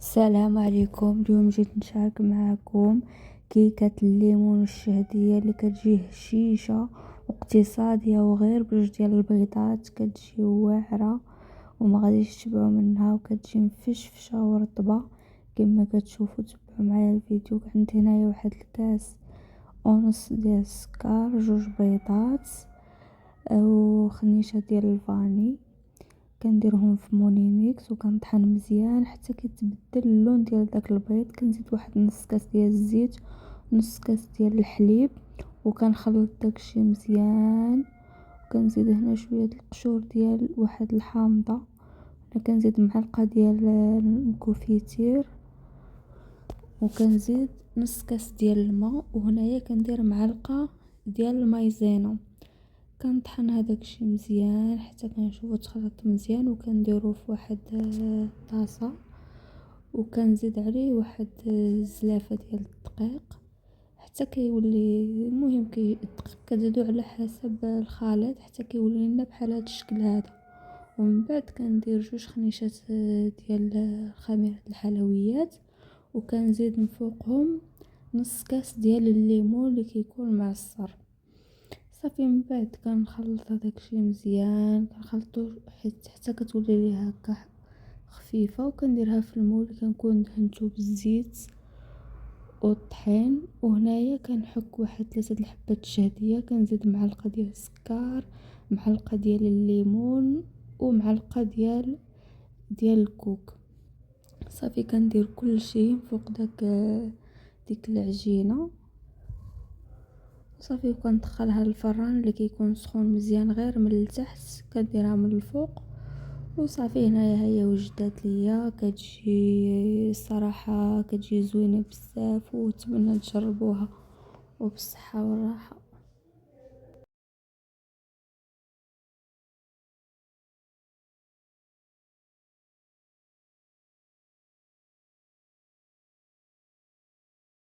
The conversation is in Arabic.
السلام عليكم. اليوم جيت نشارك معكم كيكة الليمون الشهدية اللي كتجي هشيشة واقتصادية وغير بجوج ديال البيضات، كتجي واعرة وما غاديش تشبعوا منها، وكتجي مفشفشه ورطبه كما كتشوفوا. تبعوا معايا الفيديو. عندي هنايا واحد الكاس ونص ديال السكر، جوج بيضات وخنيشه ديال الفاني. كنديرهم في مولينيكس وكنطحن مزيان حتى كيتبدل اللون ديال داك البيض. كنزيد واحد نص كاس ديال الزيت، نص كاس ديال الحليب، وكنخلط داكشي مزيان. وكنزيد هنا شويه د القشور ديال واحد الحامضه. هنا كنزيد معلقه ديال الكوفيتير، وكنزيد نص كاس ديال الماء، وهنايا كندير معلقه ديال المايزينا. كنطحن هذاك الشيء مزيان حتى كنشوفو تخلط مزيان، وكنديروه في واحد طاسه، وكنزيد عليه واحد الزلافه ديال الدقيق حتى كيولي. المهم الدقيق كتزيدو على حسب الخليط حتى كيولي لنا بحال هذا الشكل هذا. ومن بعد كندير جوج خنيشات ديال خميره الحلويات، وكنزيد من فوقهم نص كاس ديال الليمون اللي كيكون معصر. صافي من بعد كنخلط هذاك الشيء مزيان، كنخلطو حتى كتولي لي هكا خفيفه، وكنديرها في المول اللي كنكون دهنتو بالزيت والطحين. وهنايا كنحك واحد 3 د الحبات الشهديه، كنزيد معلقه ديال السكر، معلقه ديال الليمون، ومعلقه ديال الكوك. صافي كندير كل شيء فوق ديك العجينه صافي، وكندخلها للفران اللي كيكون سخون مزيان غير من التحت، كديرها من الفوق وصافي. هنايا هي وجدات ليا، كتجي الصراحه كتجي زوينه بزاف، ونتمنى تجربوها وبالصحه والراحه.